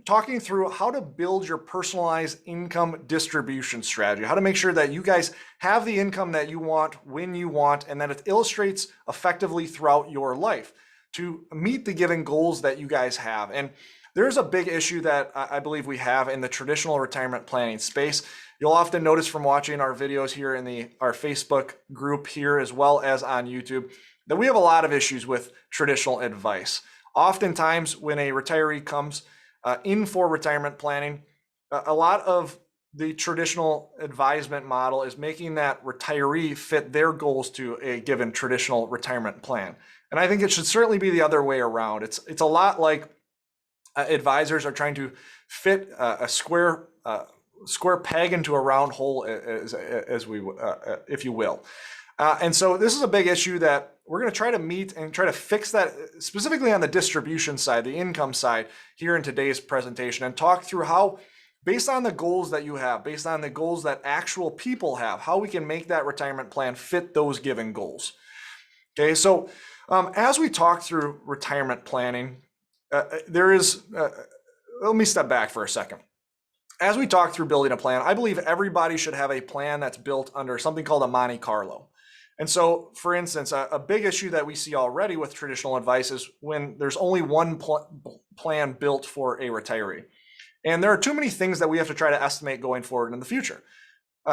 talking through how to build your personalized income distribution strategy, how to make sure that you guys have the income that you want when you want, and that it illustrates effectively throughout your life to meet the given goals that you guys have. And there's a big issue that I believe we have in the traditional retirement planning space. You'll often notice from watching our videos here in our Facebook group here, as well as on YouTube, that we have a lot of issues with traditional advice. Oftentimes when a retiree comes in for retirement planning, a lot of the traditional advisement model is making that retiree fit their goals to a given traditional retirement plan. And I think it should certainly be the other way around. It's a lot like advisors are trying to fit a square peg into a round hole, if you will. And so this is a big issue that we're going to try to meet and try to fix that specifically on the distribution side, the income side here in today's presentation, and talk through how, based on the goals that you have, based on the goals that actual people have, how we can make that retirement plan fit those given goals. Okay, so as we talk through retirement planning, let me step back for a second. As we talk through building a plan, I believe everybody should have a plan that's built under something called a Monte Carlo. And so, for instance, a big issue that we see already with traditional advice is when there's only one plan built for a retiree. And there are too many things that we have to try to estimate going forward in the future.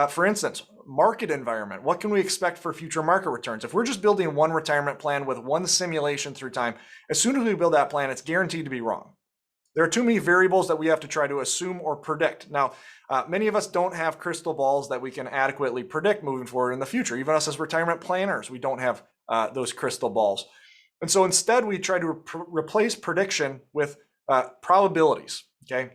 For instance, market environment. What can we expect for future market returns? If we're just building one retirement plan with one simulation through time, as soon as we build that plan, it's guaranteed to be wrong. There are too many variables that we have to try to assume or predict. Now, many of us don't have crystal balls that we can adequately predict moving forward in the future. Even us as retirement planners, we don't have those crystal balls. And so instead, we try to replace prediction with probabilities, okay,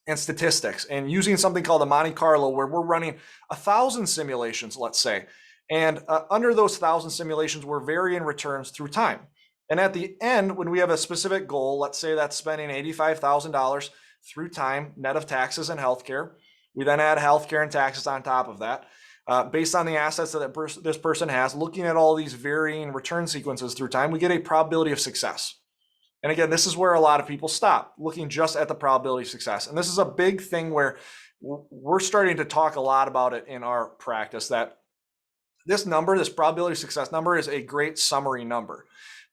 and statistics, and using something called a Monte Carlo, where we're running 1,000 simulations, let's say. And under those 1,000 simulations, we're varying returns through time. And at the end, when we have a specific goal, let's say that's spending $85,000 through time, net of taxes and healthcare. We then add healthcare and taxes on top of that. Based on the assets that this person has, looking at all these varying return sequences through time, we get a probability of success. And again, this is where a lot of people stop, looking just at the probability of success. And this is a big thing where we're starting to talk a lot about it in our practice, that this number, this probability of success number, is a great summary number.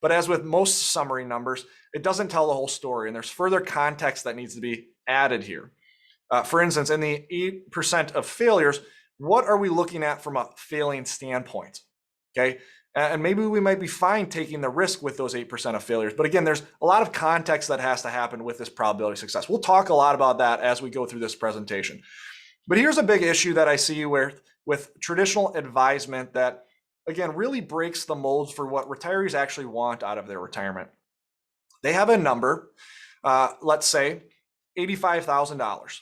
But as with most summary numbers, it doesn't tell the whole story, and there's further context that needs to be added here. For instance, in the 8% of failures, what are we looking at from a failing standpoint? Okay, and maybe we might be fine taking the risk with those 8% of failures. But again, there's a lot of context that has to happen with this probability of success. We'll talk a lot about that as we go through this presentation. But here's a big issue that I see with traditional advisement that, again, really breaks the molds for what retirees actually want out of their retirement. They have a number, let's say $85,000.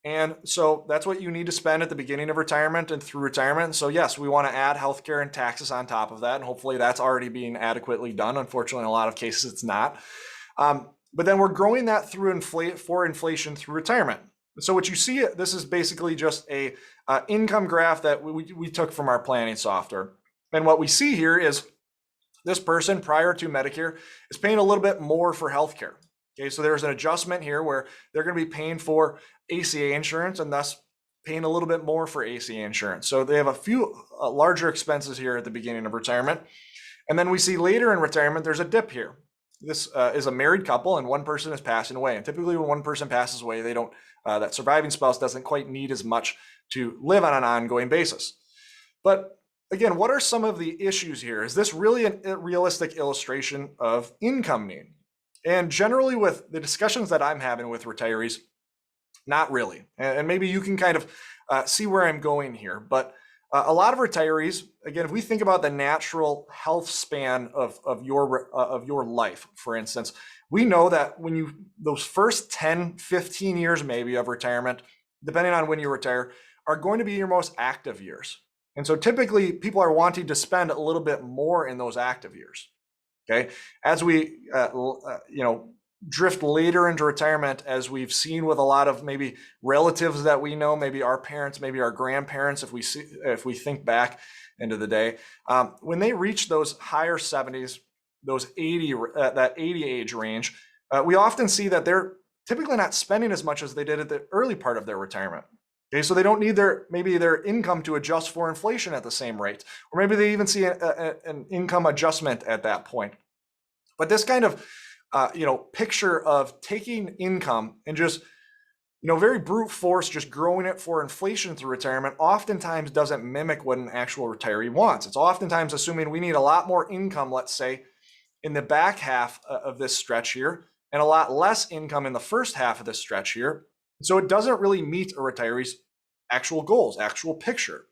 And so that's what you need to spend at the beginning of retirement and through retirement. So yes, we want to add healthcare and taxes on top of that. And hopefully that's already being adequately done. Unfortunately, in a lot of cases, it's not. But then we're growing that through inflation through retirement. So what you see, this is basically just a income graph that we took from our planning software. And what we see here is this person prior to Medicare is paying a little bit more for healthcare. Okay, so there's an adjustment here where they're going to be paying for ACA insurance and thus paying a little bit more for ACA insurance. So they have a few larger expenses here at the beginning of retirement. And then we see later in retirement, there's a dip here. This is a married couple and one person is passing away. And typically when one person passes away, they don't, that surviving spouse doesn't quite need as much to live on an ongoing basis. But again, what are some of the issues here? Is this really a realistic illustration of income need? And generally with the discussions that I'm having with retirees, not really. And maybe you can kind of see where I'm going here. But a lot of retirees, again, if we think about the natural health span of your life, for instance, we know that when those first 10, 15 years maybe of retirement, depending on when you retire, are going to be your most active years. And so typically people are wanting to spend a little bit more in those active years. Okay, as we drift later into retirement, as we've seen with a lot of maybe relatives that we know, maybe our parents, maybe our grandparents, if we think back into the day, when they reach those higher 70s, those 80, that 80 age range, we often see that they're typically not spending as much as they did at the early part of their retirement. Okay, so they don't need maybe their income to adjust for inflation at the same rate, or maybe they even see an income adjustment at that point. But this kind of picture of taking income and just very brute force, just growing it for inflation through retirement, oftentimes doesn't mimic what an actual retiree wants. It's oftentimes assuming we need a lot more income, let's say, in the back half of this stretch here, and a lot less income in the first half of this stretch here. So it doesn't really meet a retiree's actual goals, actual picture.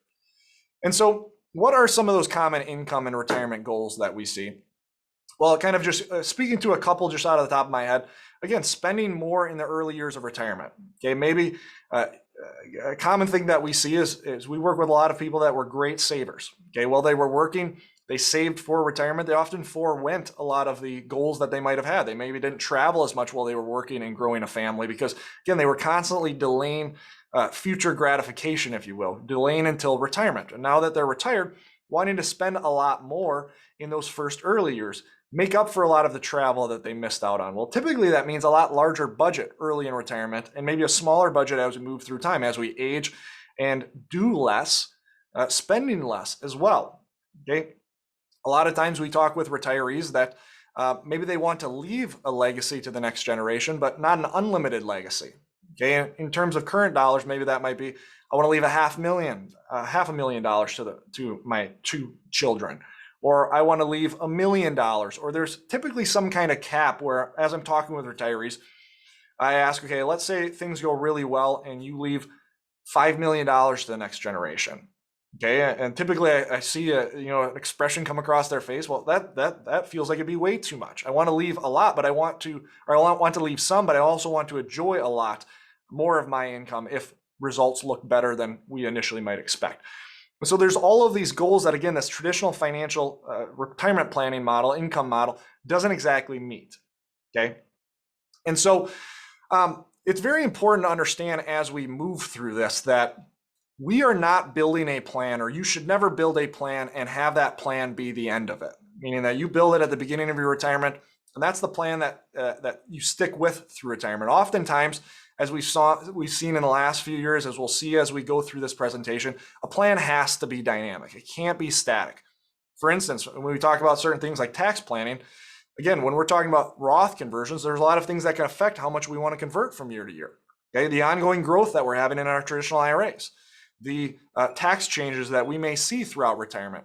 And so what are some of those common income and retirement goals that we see? Well, kind of just speaking to a couple just out of the top of my head, again, spending more in the early years of retirement. Okay, maybe a common thing that we see is we work with a lot of people that were great savers. Okay, while they were working, they saved for retirement. They often forewent a lot of the goals that they might have had. They maybe didn't travel as much while they were working and growing a family because, again, they were constantly delaying future gratification, if you will, delaying until retirement. And now that they're retired, wanting to spend a lot more in those first early years, make up for a lot of the travel that they missed out on. Well, typically that means a lot larger budget early in retirement and maybe a smaller budget as we move through time, as we age and do less, spending less as well. Okay. A lot of times we talk with retirees that maybe they want to leave a legacy to the next generation, but not an unlimited legacy. Okay. In terms of current dollars, maybe that might be, I want to leave $500,000 to my two children. Or I want to leave $1 million, or there's typically some kind of cap where, as I'm talking with retirees, I ask, okay, let's say things go really well and you leave $5 million to the next generation. Okay, and typically I see an expression come across their face. Well, that feels like it'd be way too much. I want to leave a lot, but I want to leave some, but I also want to enjoy a lot more of my income if results look better than we initially might expect. So there's all of these goals that, again, this traditional financial retirement planning model, income model, doesn't exactly meet, okay? And so it's very important to understand as we move through this that we are not building a plan, or you should never build a plan and have that plan be the end of it, meaning that you build it at the beginning of your retirement, and that's the plan that you stick with through retirement. Oftentimes, as we've seen in the last few years, as we'll see as we go through this presentation, a plan has to be dynamic. It can't be static. For instance, when we talk about certain things like tax planning, again, when we're talking about Roth conversions, there's a lot of things that can affect how much we want to convert from year to year. Okay, the ongoing growth that we're having in our traditional IRAs, the tax changes that we may see throughout retirement.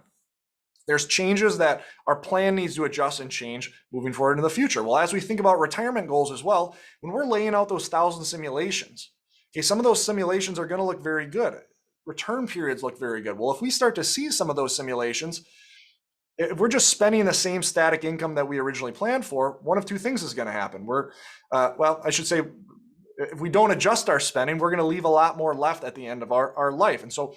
There's changes that our plan needs to adjust and change moving forward into the future. Well, as we think about retirement goals as well, when we're laying out those 1,000 simulations, okay, some of those simulations are going to look very good. Return periods look very good. Well, if we start to see some of those simulations, if we're just spending the same static income that we originally planned for, one of two things is going to happen. If we don't adjust our spending, we're going to leave a lot more left at the end of our life. And so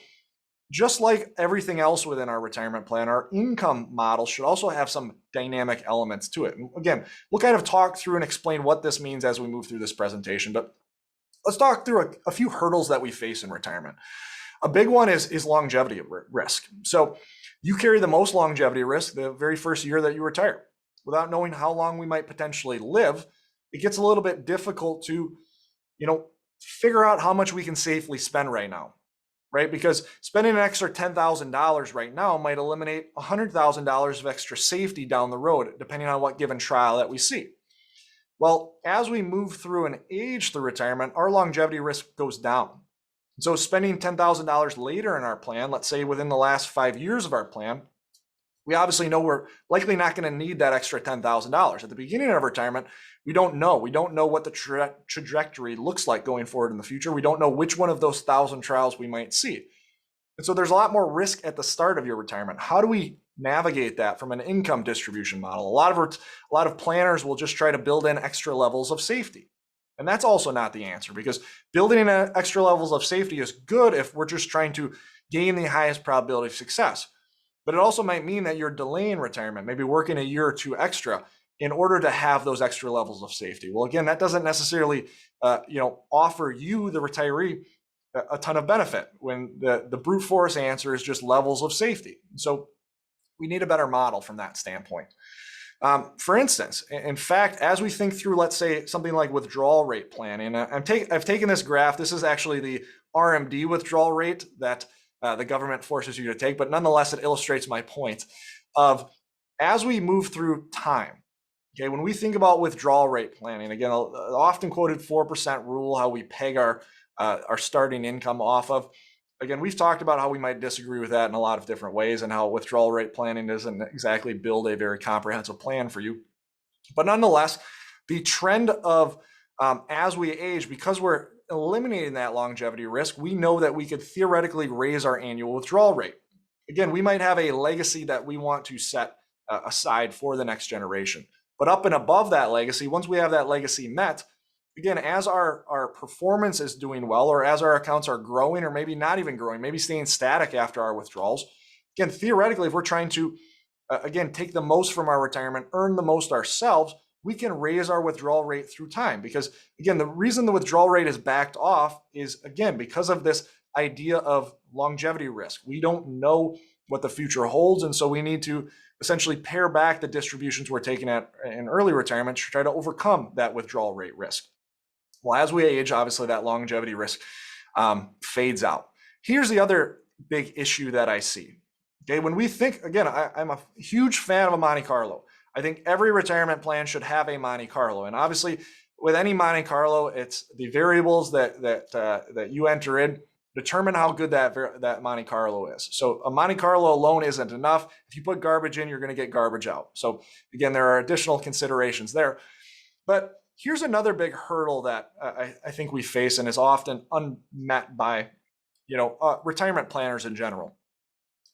just like everything else within our retirement plan, our income model should also have some dynamic elements to it. And again, we'll kind of talk through and explain what this means as we move through this presentation, but let's talk through a few hurdles that we face in retirement. A big one is longevity risk. So you carry the most longevity risk the very first year that you retire. Without knowing how long we might potentially live, it gets a little bit difficult to, figure out how much we can safely spend right now. Right? Because spending an extra $10,000 right now might eliminate $100,000 of extra safety down the road, depending on what given trial that we see. Well, as we move through and age through retirement, our longevity risk goes down. So spending $10,000 later in our plan, let's say within the last 5 years of our plan, we obviously know we're likely not going to need that extra $10,000. At the beginning of retirement, we don't know. We don't know what the trajectory looks like going forward in the future. We don't know which one of those 1,000 trials we might see. And so there's a lot more risk at the start of your retirement. How do we navigate that from an income distribution model? A lot of planners will just try to build in extra levels of safety. And that's also not the answer, because building in extra levels of safety is good if we're just trying to gain the highest probability of success. But it also might mean that you're delaying retirement, maybe working a year or two extra in order to have those extra levels of safety. Well, again, that doesn't necessarily, offer you, the retiree, a ton of benefit when the brute force answer is just levels of safety. So we need a better model from that standpoint. For instance, in fact, as we think through, let's say, something like withdrawal rate planning, I've taken this graph. This is actually the RMD withdrawal rate that the government forces you to take, but nonetheless, it illustrates my point of as we move through time. Okay, when we think about withdrawal rate planning, again, the often quoted 4% rule, how we peg our starting income off of. Again, we've talked about how we might disagree with that in a lot of different ways and how withdrawal rate planning doesn't exactly build a very comprehensive plan for you. But nonetheless, the trend of as we age, because we're eliminating that longevity risk, we know that we could theoretically raise our annual withdrawal rate. Again, we might have a legacy that we want to set aside for the next generation. But up and above that legacy, once we have that legacy met, again, as our performance is doing well, or as our accounts are growing, or maybe not even growing, maybe staying static after our withdrawals, again, theoretically, if we're trying to, again, take the most from our retirement, earn the most ourselves, we can raise our withdrawal rate through time. Because, again, the reason the withdrawal rate is backed off is, again, because of this idea of longevity risk. We don't know what the future holds, and so we need to essentially pare back the distributions we're taking in early retirement to try to overcome that withdrawal rate risk. Well, as we age, obviously that longevity risk fades out. Here's the other big issue that I see. Okay, when we think, again, I'm a huge fan of a Monte Carlo. I think every retirement plan should have a Monte Carlo, and obviously with any Monte Carlo, it's the variables that you enter in determine how good that Monte Carlo is. So a Monte Carlo alone isn't enough. If you put garbage in, you're going to get garbage out. So again, there are additional considerations there. But here's another big hurdle that I think we face and is often unmet by retirement planners in general.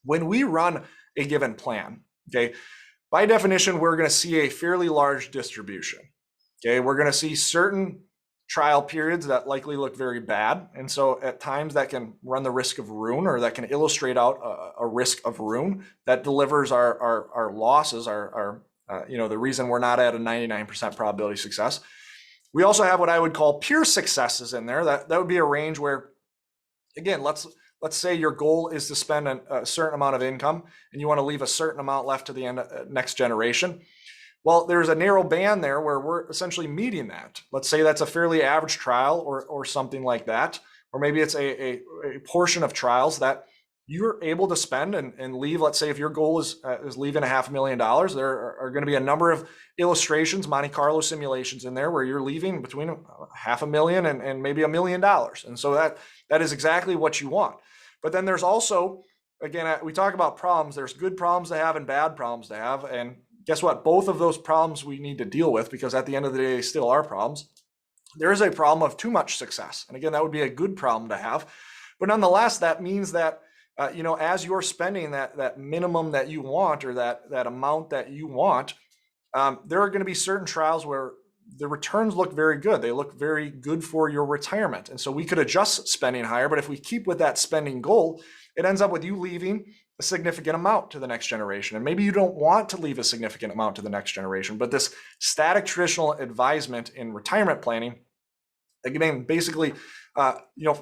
When we run a given plan, okay, by definition, we're going to see a fairly large distribution. Okay, we're going to see certain trial periods that likely look very bad. And so at times that can run the risk of ruin, or that can illustrate out a risk of ruin that delivers our losses, the reason we're not at a 99% probability of success. We also have what I would call pure successes in there. That would be a range where, again, let's say your goal is to spend a certain amount of income and you want to leave a certain amount left to the next generation. Well, there's a narrow band there where we're essentially meeting that. Let's say that's a fairly average trial or something like that. Or maybe it's a portion of trials that you're able to spend and leave. Let's say if your goal is leaving $500,000, there are going to be a number of illustrations, Monte Carlo simulations in there where you're leaving between $500,000 and maybe $1 million. And so that is exactly what you want. But then there's also, again, we talk about problems. There's good problems to have and bad problems to have. And guess what? Both of those problems we need to deal with, because at the end of the day, they still are problems. There is a problem of too much success. And again, that would be a good problem to have. But nonetheless, that means that, as you're spending that minimum that you want, or that amount that you want, there are going to be certain trials where the returns look very good. They look very good for your retirement. And so we could adjust spending higher, but if we keep with that spending goal, it ends up with you leaving a significant amount to the next generation. And maybe you don't want to leave a significant amount to the next generation, but this static traditional advisement in retirement planning, again, basically,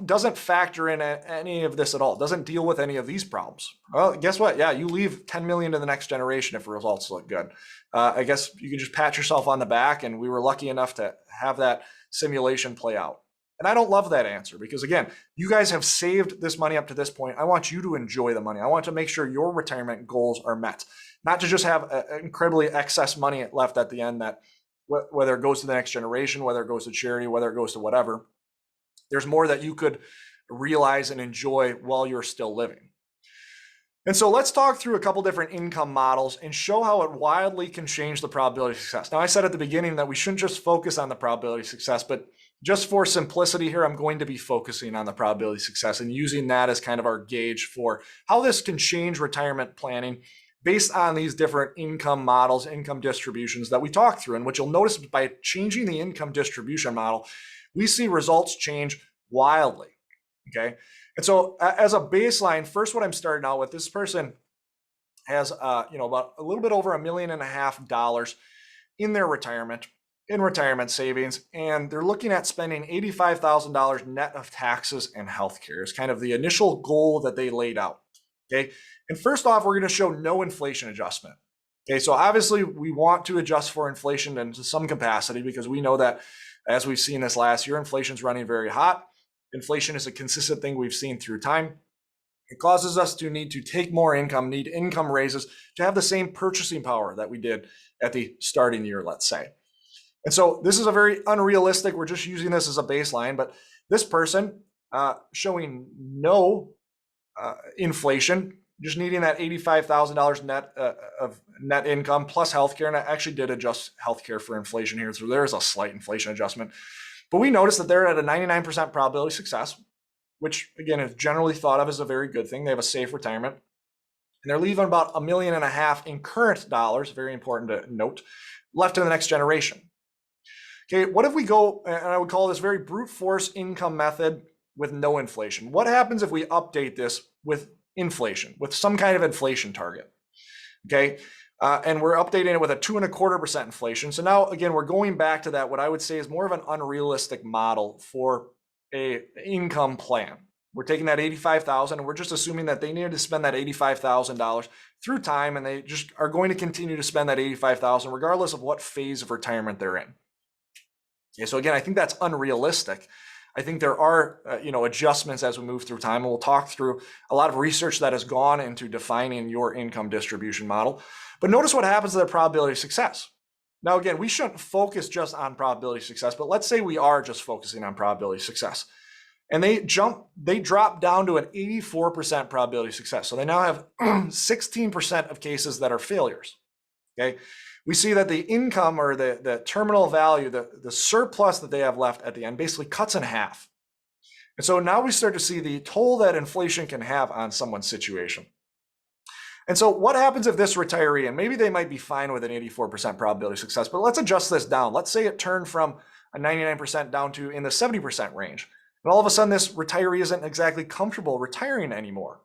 doesn't factor in any of this at all. Doesn't deal with any of these problems. Well, guess what? Yeah, you leave 10 million to the next generation if results look good. I guess you can just pat yourself on the back, and we were lucky enough to have that simulation play out. And I don't love that answer, because again, you guys have saved this money up to this point. I want you to enjoy the money. I want to make sure your retirement goals are met, not to just have incredibly excess money left at the end that whether it goes to the next generation, whether it goes to charity, whether it goes to whatever, there's more that you could realize and enjoy while you're still living. And so let's talk through a couple different income models and show how it wildly can change the probability of success. Now, I said at the beginning that we shouldn't just focus on the probability of success, but just for simplicity here, I'm going to be focusing on the probability of success and using that as kind of our gauge for how this can change retirement planning based on these different income models, income distributions that we talked through. And what you'll notice by changing the income distribution model, we see results change wildly, okay? And so as a baseline, first what I'm starting out with, this person has about a little bit over $1.5 million in their retirement savings, and they're looking at spending $85,000 net of taxes and healthcare is kind of the initial goal that they laid out, okay? And first off, we're going to show no inflation adjustment. Okay, so obviously we want to adjust for inflation into some capacity because we know that, as we've seen this last year, inflation is running very hot. Inflation is a consistent thing we've seen through time. It causes us to need to take more income, need income raises to have the same purchasing power that we did at the starting year, let's say. And so this is a very unrealistic, we're just using this as a baseline, but this person showing no inflation, just needing that $85,000 net of net income plus healthcare. And I actually did adjust healthcare for inflation here. So there's a slight inflation adjustment. But we noticed that they're at a 99% probability of success, which again is generally thought of as a very good thing. They have a safe retirement. And they're leaving about $1.5 million in current dollars, very important to note, left to the next generation. Okay, what if we go, and I would call this very brute force income method with no inflation? What happens if we update this with inflation, with some kind of inflation target? Okay, and we're updating it with a 2.25% inflation. So now, again, we're going back to that, what I would say is more of an unrealistic model for a income plan. We're taking that $85,000 and we're just assuming that they needed to spend that $85,000 through time, and they just are going to continue to spend that $85,000 regardless of what phase of retirement they're in. Okay, so again, I think that's unrealistic. I think there are adjustments as we move through time, and we'll talk through a lot of research that has gone into defining your income distribution model. But notice what happens to the probability of success. Now, again, we shouldn't focus just on probability of success, but let's say we are just focusing on probability of success. And they drop down to an 84% probability of success. So they now have 16% of cases that are failures. Okay. We see that the income or the terminal value, the surplus that they have left at the end basically cuts in half. And so now we start to see the toll that inflation can have on someone's situation. And so what happens if this retiree, and maybe they might be fine with an 84% probability of success, but let's adjust this down. Let's say it turned from a 99% down to in the 70% range. And all of a sudden this retiree isn't exactly comfortable retiring anymore.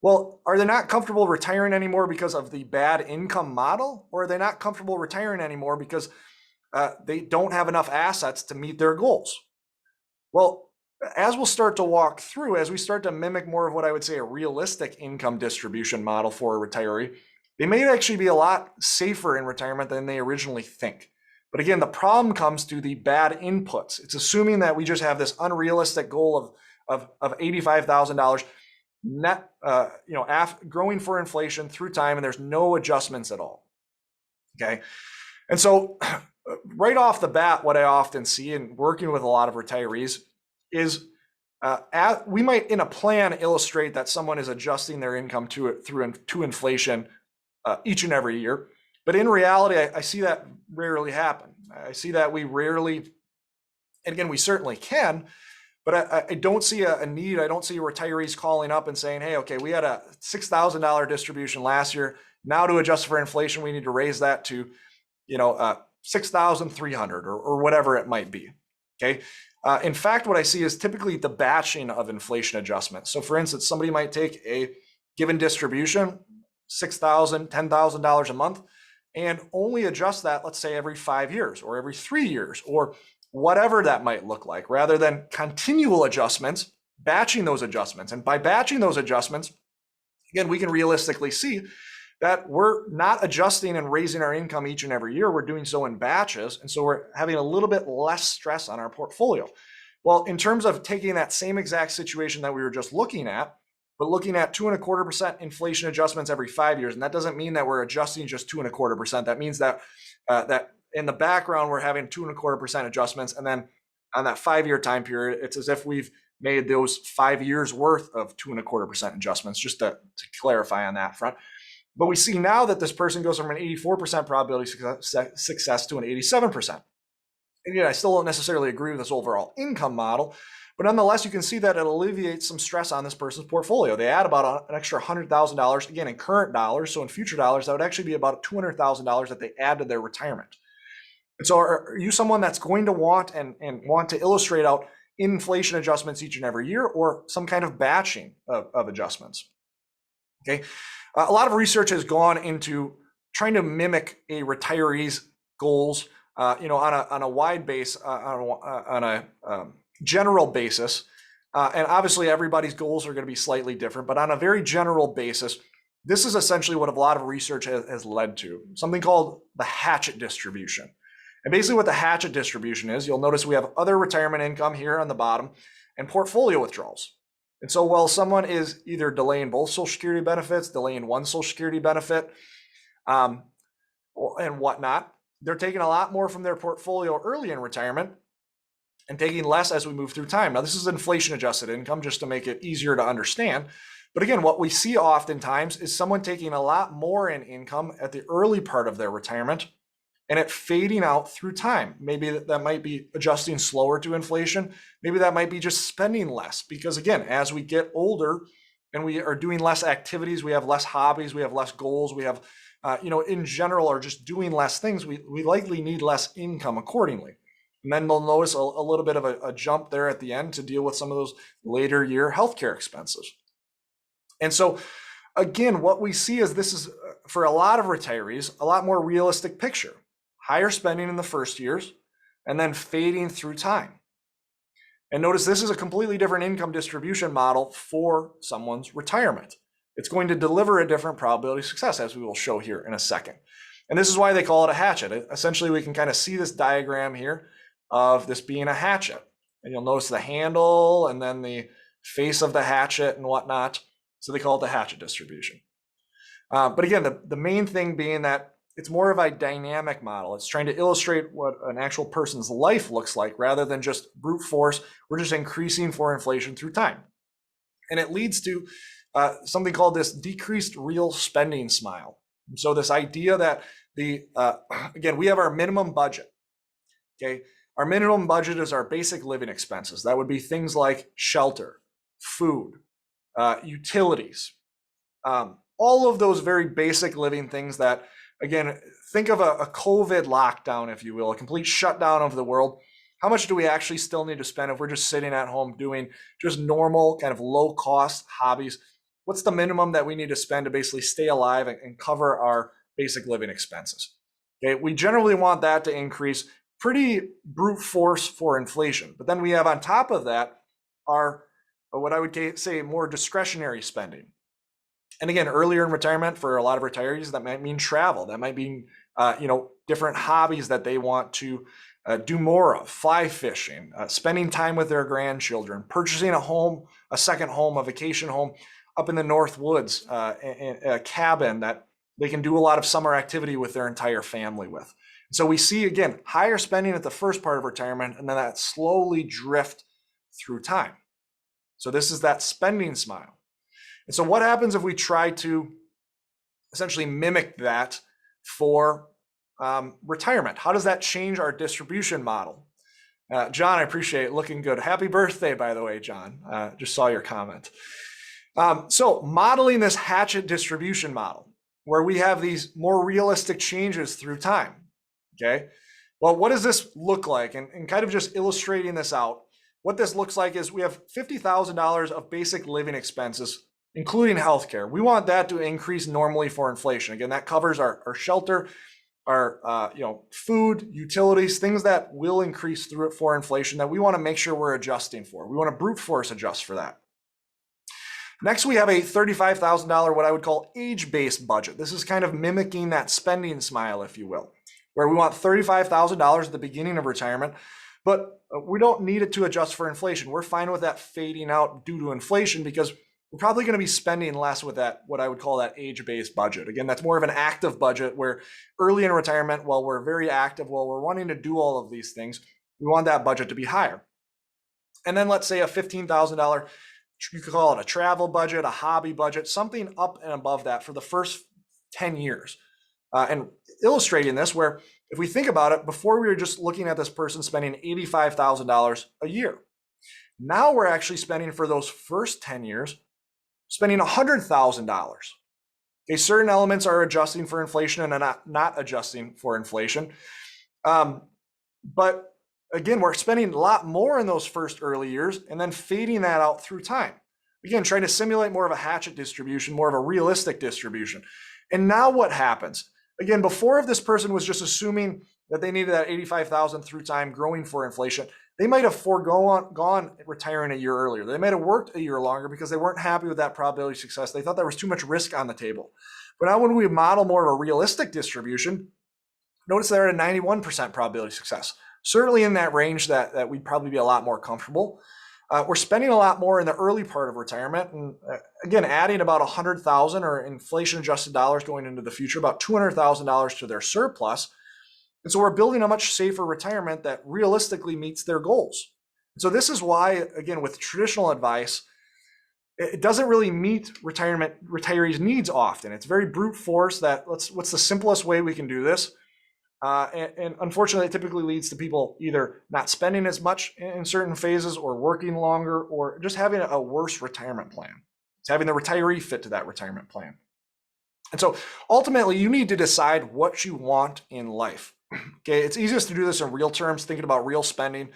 Well, are they not comfortable retiring anymore because of the bad income model? Or are they not comfortable retiring anymore because they don't have enough assets to meet their goals? Well, as we'll start to walk through, as we start to mimic more of what I would say a realistic income distribution model for a retiree, they may actually be a lot safer in retirement than they originally think. But again, the problem comes to the bad inputs. It's assuming that we just have this unrealistic goal of $85,000 net, growing for inflation through time, and there's no adjustments at all. Okay, and so right off the bat, what I often see in working with a lot of retirees is we might in a plan illustrate that someone is adjusting their income to inflation each and every year. But in reality, I see that rarely happen. I see that we rarely, and again, we certainly can, but I don't see a need. I don't see retirees calling up and saying, hey, okay, we had a $6,000 distribution last year. Now to adjust for inflation, we need to raise that to, $6,300 or whatever it might be. Okay. In fact, what I see is typically the batching of inflation adjustments. So for instance, somebody might take a given distribution, $6,000, $10,000 a month, and only adjust that, let's say, every 5 years or every 3 years or whatever that might look like, rather than continual adjustments, batching those adjustments. And by batching those adjustments, again, we can realistically see that we're not adjusting and raising our income each and every year. We're doing so in batches. And so we're having a little bit less stress on our portfolio. Well, in terms of taking that same exact situation that we were just looking at, but looking at 2.25% inflation adjustments every 5 years, and that doesn't mean that we're adjusting just 2.25%. That means that that in the background we're having 2.25% adjustments, and then on that 5-year time period, it's as if we've made those 5 years worth of 2.25% adjustments. Just to clarify on that front. But we see now that this person goes from an 84% probability success to an 87%. And again, I still don't necessarily agree with this overall income model, but nonetheless, you can see that it alleviates some stress on this person's portfolio. They add about an extra $100,000, again, in current dollars. So in future dollars, that would actually be about $200,000 that they add to their retirement. And so are you someone that's going to want and want to illustrate out inflation adjustments each and every year, or some kind of batching of adjustments? Okay. A lot of research has gone into trying to mimic a retiree's goals, on a wide base, on a general basis. And obviously everybody's goals are going to be slightly different, but on a very general basis, this is essentially what a lot of research has led to, something called the Hatchet distribution. And basically what the Hatchet distribution is, you'll notice we have other retirement income here on the bottom and portfolio withdrawals. And so while someone is either delaying both Social Security benefits, delaying one Social Security benefit, and whatnot, they're taking a lot more from their portfolio early in retirement and taking less as we move through time. Now, this is inflation adjusted income just to make it easier to understand. But again, what we see oftentimes is someone taking a lot more in income at the early part of their retirement and it fading out through time. Maybe that might be adjusting slower to inflation. Maybe that might be just spending less because again, as we get older and we are doing less activities, we have less hobbies, we have less goals, we have, in general are just doing less things, we likely need less income accordingly. And then they'll notice a little bit of a jump there at the end to deal with some of those later year healthcare expenses. And so again, what we see is this is, for a lot of retirees, a lot more realistic picture. Higher spending in the first years and then fading through time. And notice this is a completely different income distribution model for someone's retirement. It's going to deliver a different probability of success, as we will show here in a second. And this is why they call it a hatchet. Essentially, we can kind of see this diagram here of this being a hatchet. And you'll notice the handle and then the face of the hatchet and whatnot. So they call it the hatchet distribution. But again, the main thing being that it's more of a dynamic model. It's trying to illustrate what an actual person's life looks like rather than just brute force. We're just increasing for inflation through time. And it leads to something called this decreased real spending smile. And so this idea that again, we have our minimum budget, okay? Our minimum budget is our basic living expenses. That would be things like shelter, food, utilities, all of those very basic living things that, again, think of a COVID lockdown, if you will, a complete shutdown of the world. How much do we actually still need to spend if we're just sitting at home doing just normal kind of low cost hobbies? What's the minimum that we need to spend to basically stay alive and cover our basic living expenses? Okay, we generally want that to increase pretty brute force for inflation. But then we have on top of that our, what I would say, more discretionary spending. And again, earlier in retirement, for a lot of retirees, that might mean travel. That might mean, different hobbies that they want to do more of, fly fishing, spending time with their grandchildren, purchasing a home, a second home, a vacation home up in the North Woods, a cabin that they can do a lot of summer activity with their entire family with. So we see, again, higher spending at the first part of retirement, and then that slowly drift through time. So this is that spending smile. And so what happens if we try to essentially mimic that for retirement? How does that change our distribution model? John, I appreciate it. Looking good. Happy birthday, by the way, John. Just saw your comment. So modeling this hatchet distribution model, where we have these more realistic changes through time. Okay. Well, what does this look like? And kind of just illustrating this out, what this looks like is we have $50,000 of basic living expenses, including healthcare. We want that to increase normally for inflation. Again, that covers our shelter, our food, utilities, things that will increase through it for inflation that we want to make sure we're adjusting for. We want to brute force adjust for that. Next, we have a $35,000, what I would call age-based budget. This is kind of mimicking that spending smile, if you will, where we want $35,000 at the beginning of retirement, but we don't need it to adjust for inflation. We're fine with that fading out due to inflation because we're probably going to be spending less with that, what I would call that age-based budget. Again, that's more of an active budget where early in retirement, while we're very active, while we're wanting to do all of these things, we want that budget to be higher. And then let's say a $15,000, you could call it a travel budget, a hobby budget, something up and above that for the first 10 years. And illustrating this, where if we think about it, before we were just looking at this person spending $85,000 a year. Now we're actually spending for those first 10 years, spending $100,000. Okay, certain elements are adjusting for inflation and are not adjusting for inflation. But again, we're spending a lot more in those first early years and then fading that out through time. Again, trying to simulate more of a hatchet distribution, more of a realistic distribution. And now what happens? Again, before if this person was just assuming that they needed that $85,000 through time growing for inflation, they might have gone retiring a year earlier. They might have worked a year longer because they weren't happy with that probability of success. They thought there was too much risk on the table. But now when we model more of a realistic distribution, notice they're at a 91% probability of success. Certainly in that range that we'd probably be a lot more comfortable. We're spending a lot more in the early part of retirement. And again, adding about 100,000 or inflation adjusted dollars going into the future, about $200,000 to their surplus. And so we're building a much safer retirement that realistically meets their goals. And so this is why, again, with traditional advice, it doesn't really meet retirees' needs often. It's very brute force that what's the simplest way we can do this? And unfortunately, it typically leads to people either not spending as much in certain phases or working longer or just having a worse retirement plan. It's having the retiree fit to that retirement plan. And so ultimately, you need to decide what you want in life. Okay, it's easiest to do this in real terms, thinking about real spending.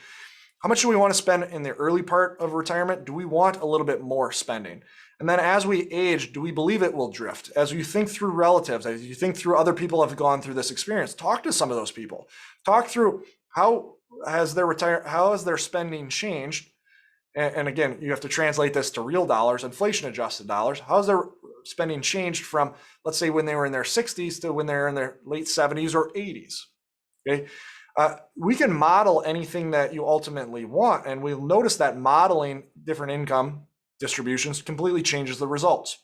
How much do we want to spend in the early part of retirement? Do we want a little bit more spending? And then as we age, do we believe it will drift? As you think through relatives, as you think through other people have gone through this experience, talk to some of those people. Talk through how has their spending changed? And again, you have to translate this to real dollars, inflation adjusted dollars. How has their spending changed from, let's say, when they were in their 60s to when they're in their late 70s or 80s? Okay. We can model anything that you ultimately want, and we'll notice that modeling different income distributions completely changes the results.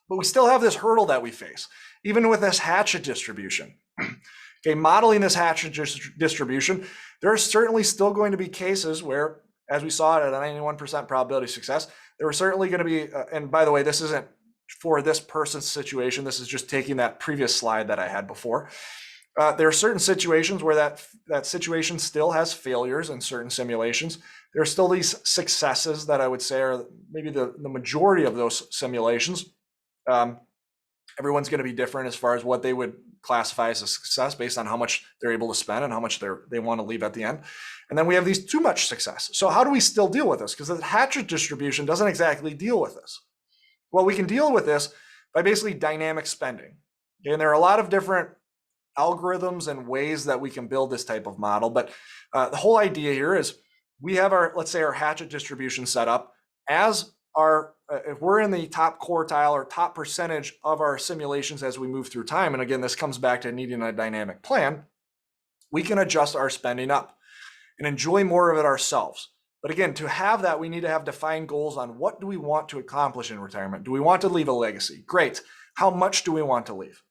But we still have this hurdle that we face, even with this Hatchet distribution. Okay, modeling this Hatchet distribution, there are certainly still going to be cases where, as we saw it at a 91% probability of success, there are certainly going to be, and by the way, this isn't for this person's situation, this is just taking that previous slide that I had before. There are certain situations where that situation still has failures in certain simulations. There are still these successes that I would say are maybe the majority of those simulations. Everyone's going to be different as far as what they would classify as a success based on how much they're able to spend and how much they want to leave at the end. And then we have these too much success. So how do we still deal with this? Because the Hatchet distribution doesn't exactly deal with this. Well, we can deal with this by basically dynamic spending. Okay? And there are a lot of different algorithms and ways that we can build this type of model. But the whole idea here is we have let's say our Hatchet distribution set up as if we're in the top quartile or top percentage of our simulations as we move through time. And again, this comes back to needing a dynamic plan. We can adjust our spending up and enjoy more of it ourselves. But again, to have that, we need to have defined goals on what do we want to accomplish in retirement? Do we want to leave a legacy? Great. How much do we want to leave?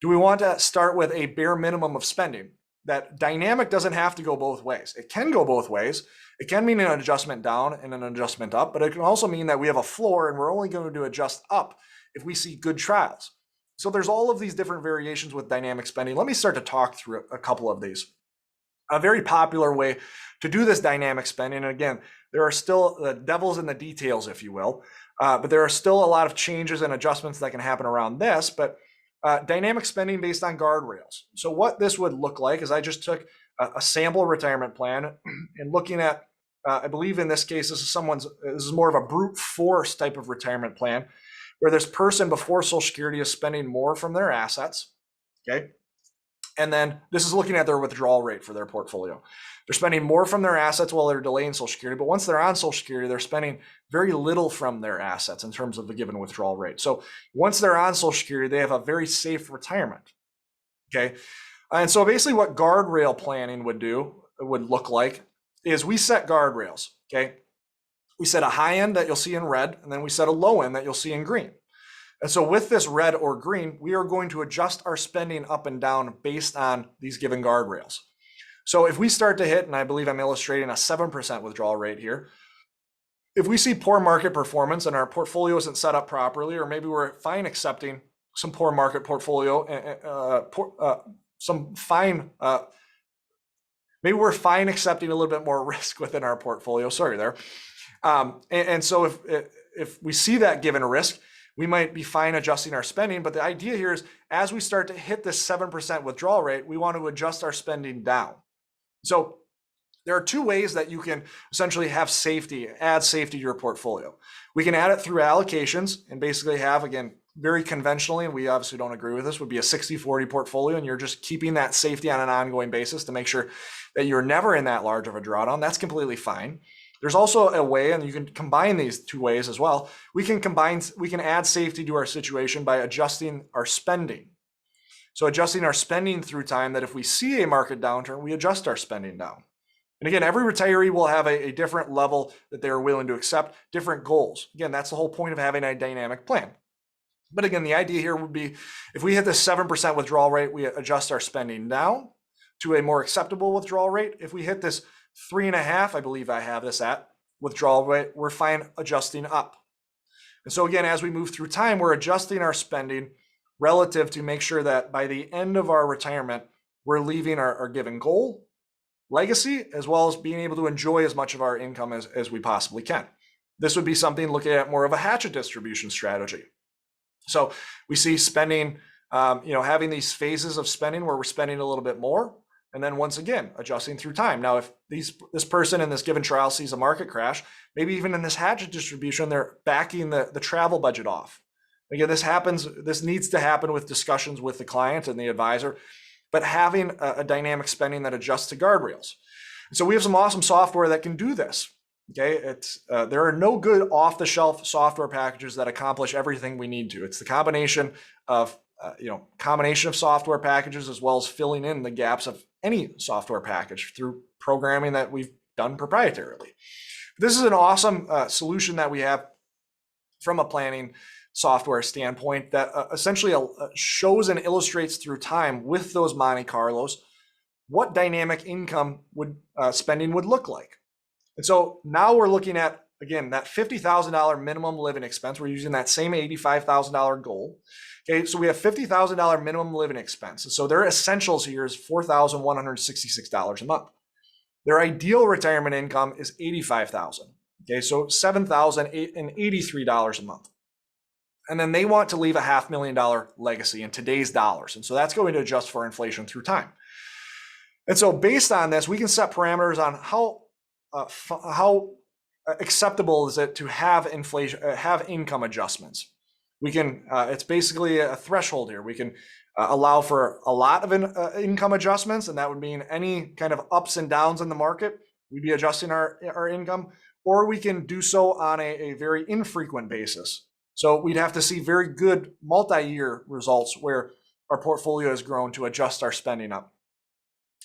Do we want to start with a bare minimum of spending? That dynamic doesn't have to go both ways. It can go both ways. It can mean an adjustment down and an adjustment up, but it can also mean that we have a floor and we're only going to adjust up if we see good trials. So there's all of these different variations with dynamic spending. Let me start to talk through a couple of these. A very popular way to do this dynamic spending, and again, there are still the devil's in the details, if you will, but there are still a lot of changes and adjustments that can happen around this, but dynamic spending based on guardrails. So what this would look like is I just took a sample retirement plan and looking at, I believe in this case, this is more of a brute force type of retirement plan where this person before Social Security is spending more from their assets, okay? And then this is looking at their withdrawal rate for their portfolio. They're spending more from their assets while they're delaying Social Security, but once they're on Social Security, they're spending very little from their assets in terms of the given withdrawal rate. So once they're on Social Security, they have a very safe retirement, okay? And so basically what guardrail planning would look like is we set guardrails, okay? We set a high end that you'll see in red, and then we set a low end that you'll see in green. And so with this red or green, we are going to adjust our spending up and down based on these given guardrails. So if we start to hit, and I believe I'm illustrating a 7% withdrawal rate here, if we see poor market performance and our portfolio isn't set up properly, or maybe we're fine accepting some poor market portfolio, maybe we're fine accepting a little bit more risk within our portfolio. Sorry there. And so if we see that given risk, we might be fine adjusting our spending, but the idea here is as we start to hit this 7% withdrawal rate, we want to adjust our spending down. So there are two ways that you can essentially have safety, add safety to your portfolio. We can add it through allocations and basically have, again, very conventionally, and we obviously don't agree with this, would be a 60-40 portfolio, and you're just keeping that safety on an ongoing basis to make sure that you're never in that large of a drawdown. That's completely fine. There's also a way, and you can combine these two ways as well. We can add safety to our situation by adjusting our spending. So adjusting our spending through time, that if we see a market downturn, we adjust our spending down. And again, every retiree will have a different level that they're willing to accept, different goals. Again, that's the whole point of having a dynamic plan. But again, the idea here would be if we hit the 7% withdrawal rate, we adjust our spending down to a more acceptable withdrawal rate. If we hit this 3.5, I believe I have this at withdrawal rate, we're fine adjusting up. And so again, as we move through time, we're adjusting our spending relative to make sure that by the end of our retirement, we're leaving our given goal, legacy, as well as being able to enjoy as much of our income as we possibly can. This would be something looking at more of a hatchet distribution strategy. So we see spending, having these phases of spending where we're spending a little bit more, and then once again, adjusting through time. Now, if this person in this given trial sees a market crash, maybe even in this hatchet distribution, they're backing the travel budget off. Again, this needs to happen with discussions with the client and the advisor, but having a dynamic spending that adjusts to guardrails. So we have some awesome software that can do this. Okay, there are no good off-the-shelf software packages that accomplish everything we need to. It's the combination of software packages as well as filling in the gaps of any software package through programming that we've done proprietarily. This is an awesome solution that we have from a planning software standpoint that essentially shows and illustrates through time with those Monte Carlos what dynamic income spending would look like. And so now we're looking at, again, that $50,000 minimum living expense. We're using that same $85,000 goal. Okay, so we have $50,000 minimum living expense. So their essentials here is $4,166 a month. Their ideal retirement income is $85,000. Okay, so $7,083 a month. And then they want to leave a $500,000 legacy in today's dollars. And so that's going to adjust for inflation through time. And so based on this, we can set parameters on how acceptable is it to have income adjustments. We can, it's basically a threshold here. We can allow for a lot of income adjustments, and that would mean any kind of ups and downs in the market, we'd be adjusting our income, or we can do so on a very infrequent basis. So we'd have to see very good multi-year results where our portfolio has grown to adjust our spending up.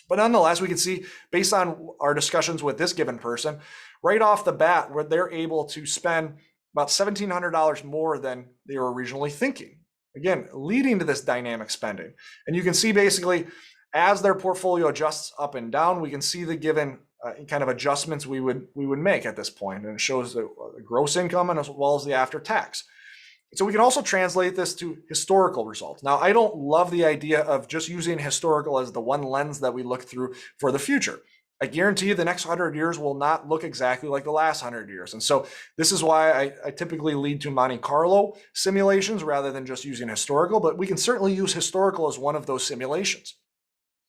But nonetheless, we can see based on our discussions with this given person, right off the bat, where they're able to spend about $1,700 more than they were originally thinking. Again, leading to this dynamic spending. And you can see basically as their portfolio adjusts up and down, we can see the given kind of adjustments we would make at this point. And it shows the gross income and as well as the after tax. So we can also translate this to historical results. Now, I don't love the idea of just using historical as the one lens that we look through for the future. I guarantee you the next 100 years will not look exactly like the last 100 years. And so this is why I typically lead to Monte Carlo simulations rather than just using historical, but we can certainly use historical as one of those simulations.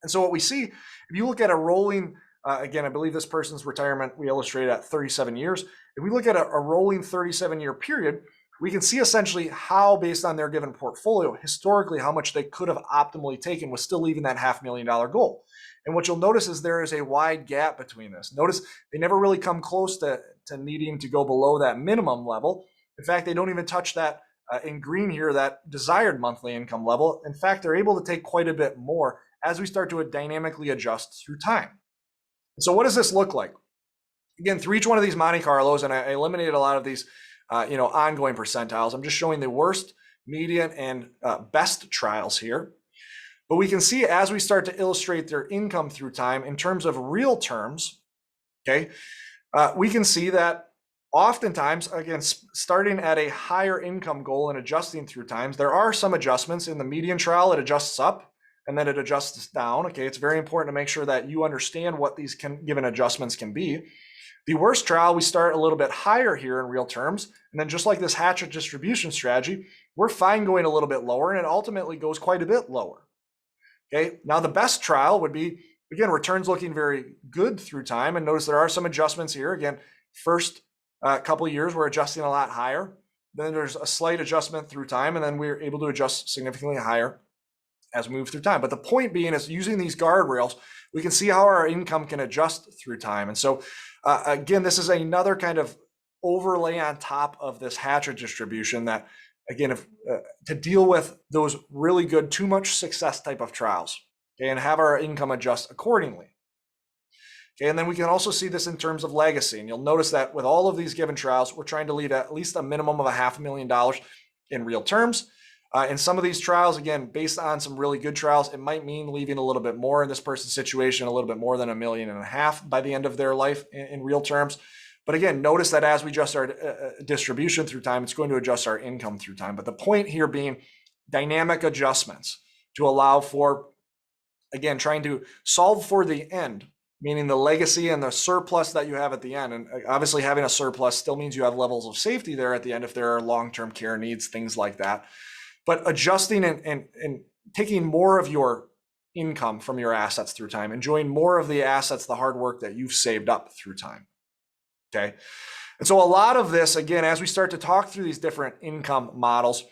And so what we see, if you look at a rolling, again, I believe this person's retirement, we illustrated at 37 years. If we look at a rolling 37-year period, we can see essentially how, based on their given portfolio, historically, how much they could have optimally taken with still leaving that $500,000 goal. And what you'll notice is there is a wide gap between this. Notice they never really come close to needing to go below that minimum level. In fact, they don't even touch that in green here, that desired monthly income level. In fact, they're able to take quite a bit more as we start to dynamically adjust through time. And so what does this look like? Again, through each one of these Monte Carlos, and I eliminated a lot of these ongoing percentiles. I'm just showing the worst, median, and best trials here. But we can see as we start to illustrate their income through time in terms of real terms, okay, we can see that oftentimes, again, starting at a higher income goal and adjusting through times, there are some adjustments. In the median trial, it adjusts up and then it adjusts down. Okay, it's very important to make sure that you understand what these given adjustments can be. The worst trial, we start a little bit higher here in real terms. And then just like this hatchet distribution strategy, we're fine going a little bit lower, and it ultimately goes quite a bit lower. Okay, now the best trial would be, again, returns looking very good through time. And notice there are some adjustments here. Again, first couple of years, we're adjusting a lot higher. then there's a slight adjustment through time, and then we're able to adjust significantly higher as we move through time. But the point being is using these guardrails, we can see how our income can adjust through time. And so again, this is another kind of overlay on top of this Hatchet distribution that, again, if to deal with those really good too much success type of trials, okay, and have our income adjust accordingly. Okay, and then we can also see this in terms of legacy. And you'll notice that with all of these given trials, we're trying to leave at least a minimum of $500,000 in real terms. In some of these trials, again, based on some really good trials, it might mean leaving a little bit more in this person's situation, a little bit more than $1.5 million by the end of their life in real terms. But again, notice that as we adjust our distribution through time, it's going to adjust our income through time. But the point here being dynamic adjustments to allow for, again, trying to solve for the end, meaning the legacy and the surplus that you have at the end. And obviously having a surplus still means you have levels of safety there at the end if there are long-term care needs, things like that. But adjusting and taking more of your income from your assets through time, enjoying more of the assets, the hard work that you've saved up through time. Okay. And so a lot of this, again, as we start to talk through these different income models,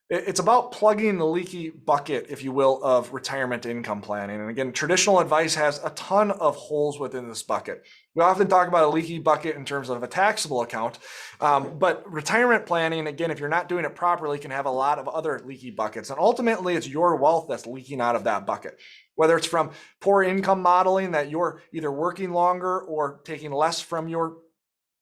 it's about plugging the leaky bucket, if you will, of retirement income planning. And again, traditional advice has a ton of holes within this bucket. We often talk about a leaky bucket in terms of a taxable account, but retirement planning, again, if you're not doing it properly, can have a lot of other leaky buckets. And ultimately, it's your wealth that's leaking out of that bucket. Whether it's from poor income modeling that you're either working longer or taking less from your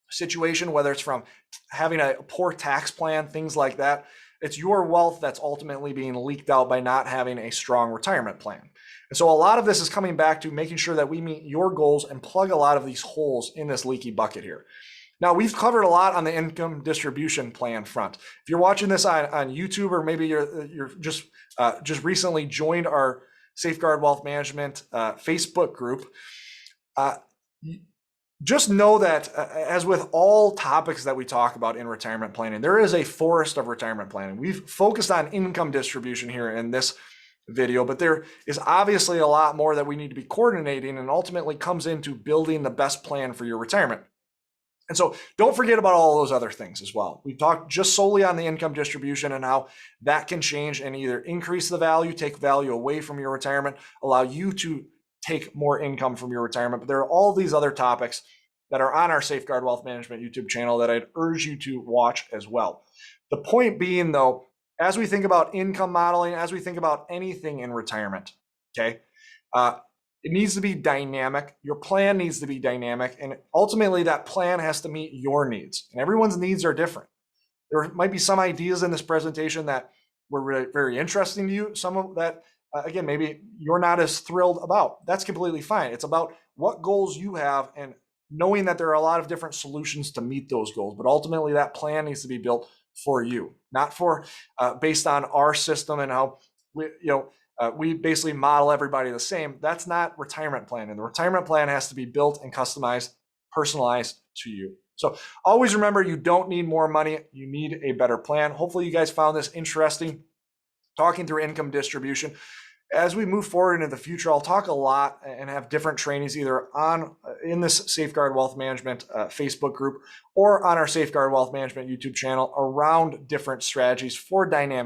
situation, whether it's from having a poor tax plan, things like that. It's your wealth that's ultimately being leaked out by not having a strong retirement plan. And so a lot of this is coming back to making sure that we meet your goals and plug a lot of these holes in this leaky bucket here. Now, we've covered a lot on the income distribution plan front. If you're watching this on YouTube, or maybe you're just recently joined our Safeguard Wealth Management Facebook group, just know that as with all topics that we talk about in retirement planning, there is a forest of retirement planning. We've focused on income distribution here in this video, but there is obviously a lot more that we need to be coordinating, and ultimately comes into building the best plan for your retirement. And so don't forget about all those other things as well. We've talked just solely on the income distribution and how that can change and either increase the value, take value away from your retirement, allow you to take more income from your retirement. But there are all these other topics that are on our Safeguard Wealth Management YouTube channel that I'd urge you to watch as well. The point being, though, as we think about income modeling, as we think about anything in retirement, okay, it needs to be dynamic. Your plan needs to be dynamic. And ultimately, that plan has to meet your needs. And everyone's needs are different. There might be some ideas in this presentation that were very interesting to you. Some of that, again, maybe you're not as thrilled about. That's completely fine. It's about what goals you have and knowing that there are a lot of different solutions to meet those goals. But ultimately, that plan needs to be built for you, not for based on our system and how we basically model everybody the same. That's not retirement planning. The retirement plan has to be built and customized, personalized to you. So always remember, you don't need more money. You need a better plan. Hopefully you guys found this interesting, talking through income distribution. As we move forward into the future, I'll talk a lot and have different trainings either in this Safeguard Wealth Management Facebook group or on our Safeguard Wealth Management YouTube channel around different strategies for dynamic